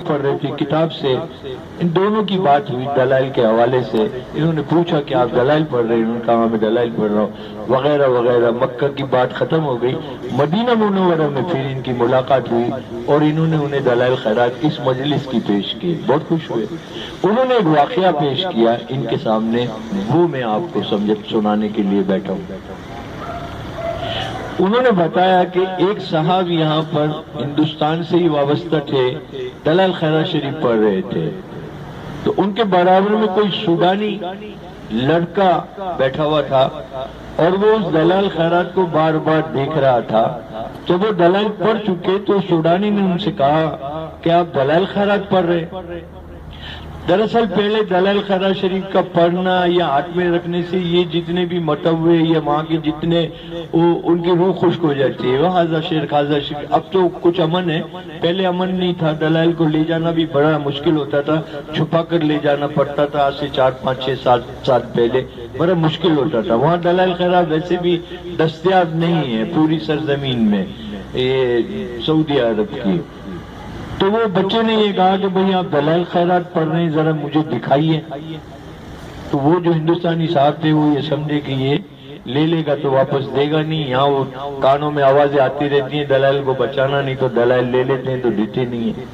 پڑھ رہے تھے کتاب سے، ان دونوں کی بات ہوئی دلائل کے حوالے سے۔ انہوں نے پوچھا کہ آپ دلائل پڑھ رہے ہیں؟ انہوں نے کہا میں دلائل پڑھ رہا ہوں وغیرہ وغیرہ۔ مکہ کی بات ختم ہو گئی، مدینہ منورہ میں پھر ان کی ملاقات ہوئی اور انہوں نے انہیں دلائل خیرات اس مجلس کی پیش کی، بہت خوش ہوئے۔ انہوں نے ایک واقعہ پیش کیا ان کے سامنے، وہ میں آپ کو سنانے کے لیے بیٹھا ہوں۔ انہوں نے بتایا کہ ایک صاحب یہاں پر ہندوستان سے ہی وابستہ تھے، دلائل خیرات شریف پڑھ رہے تھے، تو ان کے برابر میں کوئی سوڈانی لڑکا بیٹھا ہوا تھا اور وہ اس دلائل خیرات کو بار بار دیکھ رہا تھا۔ جب وہ دلائل پڑھ چکے تو سوڈانی نے ان سے کہا کہ آپ دلائل خیرات پڑھ رہے؟ دراصل پہلے دلائل خیرات شریف کا پڑھنا یا ہاتھ میں رکھنے سے یہ جتنے بھی متوے یا وہاں کے جتنے ان کی روح خشک ہو جاتی ہے، وہ حاضر شیر خاضر شیر۔ اب تو کچھ امن ہے، پہلے امن نہیں تھا، دلائل کو لے جانا بھی بڑا مشکل ہوتا تھا، چھپا کر لے جانا پڑتا تھا۔ آج سے 4 5 6 سال پہلے بڑا مشکل ہوتا تھا۔ وہاں دلائل خیرات ویسے بھی دستیاب نہیں ہے پوری سرزمین میں یہ سعودی عرب کی۔ تو وہ بچے نے یہ کہا کہ بھئی آپ دلائل خیرات پڑھ رہے ہیں، ذرا مجھے دکھائیے۔ تو وہ جو ہندوستانی صاحب تھے وہ یہ سمجھے کہ یہ لے لے گا تو واپس دے گا نہیں، یہاں وہ کانوں میں آوازیں آتی رہتی ہیں دلائل کو بچانا، نہیں تو دلائل لے لیتے ہیں تو دیتے نہیں ہیں۔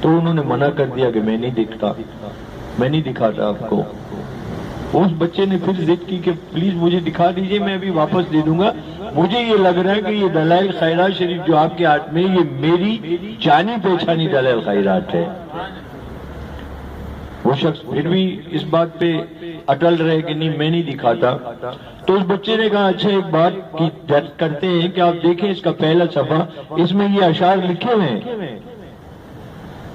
تو انہوں نے منع کر دیا کہ میں نہیں دکھاتا آپ کو۔ اس بچے نے پھر ضد کی کہ پلیز مجھے دکھا دیجئے، میں ابھی واپس دے دوں گا، مجھے یہ لگ رہا ہے کہ یہ دلائل خیرات شریف جو آپ کے ہاتھ میں یہ میری جانی پہچانی دلائل خیرات ہے۔ وہ شخص پھر بھی اس بات پہ اٹل رہے کہ نہیں میں نہیں دکھاتا۔ تو اس بچے نے کہا اچھا ایک بات کرتے ہیں کہ آپ دیکھیں اس کا پہلا صفحہ، اس میں یہ اشعار لکھے ہوئے ہیں۔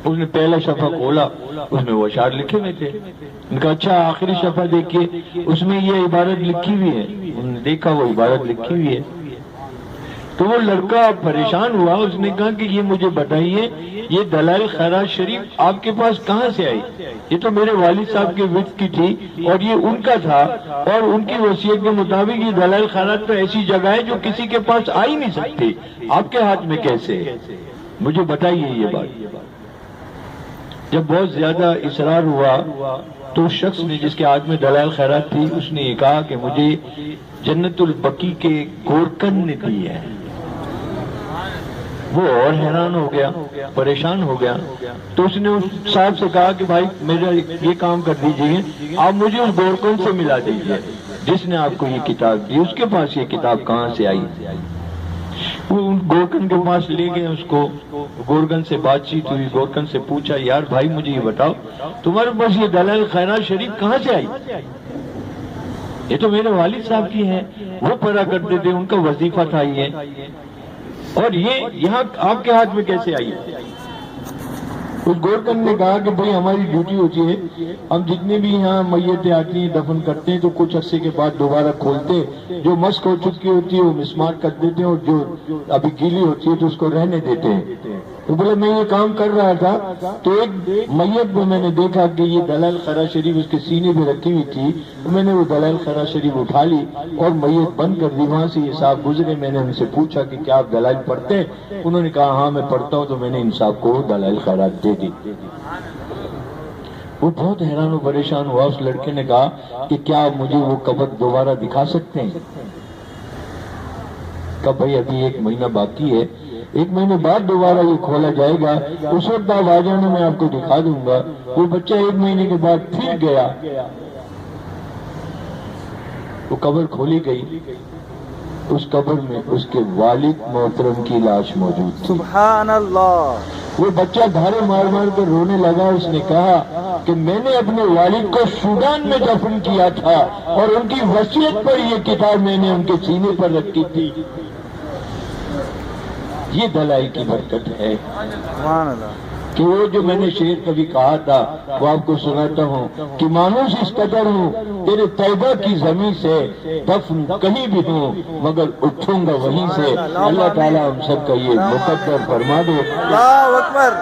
اس نے پہلا صفحہ کھولا، اس میں وہ اشعار لکھے ہوئے تھے۔ ان کا اچھا آخری صفحہ دیکھیے، اس میں یہ عبارت لکھی ہوئی ہے۔ انہوں نے دیکھا وہ عبارت لکھی ہوئی ہے۔ تو وہ لڑکا پریشان ہوا، اس نے کہا کہ یہ مجھے بتائیے یہ دلائل خیرات شریف آپ کے پاس کہاں سے آئی؟ یہ تو میرے والد صاحب کے وقت کی تھی اور یہ ان کا تھا، اور ان کی وصیت کے مطابق یہ دلائل خیرات تو ایسی جگہ ہے جو کسی کے پاس آ ہی نہیں سکتی، آپ کے ہاتھ میں کیسے ہے؟ مجھے بتائیے یہ بات۔ جب بہت زیادہ اصرار ہوا تو اس شخص نے جس کے ہاتھ میں دلائل خیرات تھی اس نے یہ کہا کہ مجھے جنت البقیع کے گورکن نے دی ہے۔ وہ اور حیران ہو گیا، پریشان ہو گیا۔ تو اس نے اس صاحب سے کہا کہ بھائی میرا یہ کام کر دیجئے، آپ مجھے اس گورکن سے ملا دیجئے جس نے آپ کو یہ کتاب دی، اس کے پاس یہ کتاب کہاں سے آئی؟ وہ گورکن کے پاس لے گئے اس کو، گورکن سے بات چیت ہوئی، گورکن سے پوچھا یار بھائی مجھے یہ بتاؤ تمہارے پاس یہ دلائل خیرات شریف کہاں سے آئی؟ یہ تو میرے والد صاحب کی ہے، وہ پڑھا کرتے تھے، ان کا وظیفہ تھا یہ، اور یہ یہاں آپ کے ہاتھ میں کیسے آئی؟ اس گورکن نے کہا کہ بھئی ہماری ڈیوٹی ہوتی ہے، ہم جتنے بھی یہاں میتیں آتی ہیں دفن کرتے ہیں تو کچھ عرصے کے بعد دوبارہ کھولتے، جو مسک ہو چکی ہوتی ہے وہ مسمار کر دیتے ہیں اور جو ابھی گیلی ہوتی ہے تو اس کو رہنے دیتے ہیں۔ تو بولے میں یہ کام کر رہا تھا تو ایک میت میں نے دیکھا کہ یہ دلائل خیرات شریف اس کے سینے پہ رکھی ہوئی تھی، تو میں نے وہ دلائل خیرات شریف اٹھا لی اور میت بند کر دی۔ وہاں سے یہ صاحب گزرے، میں نے ان سے پوچھا کہ کیا آپ دلائل پڑھتے ہیں؟ انہوں نے کہا ہاں میں پڑھتا ہوں، تو میں نے ان صاحب کو دلائل خیرات دے دی۔ وہ بہت حیران و پریشان ہوا۔ اس لڑکے نے کہا کہ کیا آپ مجھے وہ قبر دوبارہ دکھا سکتے ہیں؟ کہا بھائی ابھی 1 مہینہ باقی ہے، 1 مہینے بعد دوبارہ یہ کھولا جائے گا، اس وقت آپ آ جانا، میں آپ کو دکھا دوں گا۔ وہ بچہ 1 مہینے کے بعد پھر گیا، وہ قبر کھولی گئی، اس قبر میں اس کے والد محترم کی لاش موجود تھی۔ سبحان اللہ۔ وہ بچہ دھارے مار مار کر رونے لگا۔ اس نے کہا کہ میں نے اپنے والد کو سوڈان میں دفن کیا تھا اور ان کی وصیت پر یہ کتاب میں نے ان کے سینے پر رکھی تھی۔ یہ دلائل کی برکت ہے سبحان اللہ کہ وہ جو میں نے شعر کبھی کہا تھا وہ آپ کو سناتا ہوں کہ مانوس اس قدر ہوں تیرے طیبہ کی زمین سے، دفن کہیں بھی ہوں مگر اٹھوں گا وہیں سے۔ اللہ تعالیٰ ہم سب کا یہ مقدر فرما دے۔ اللہ اکبر۔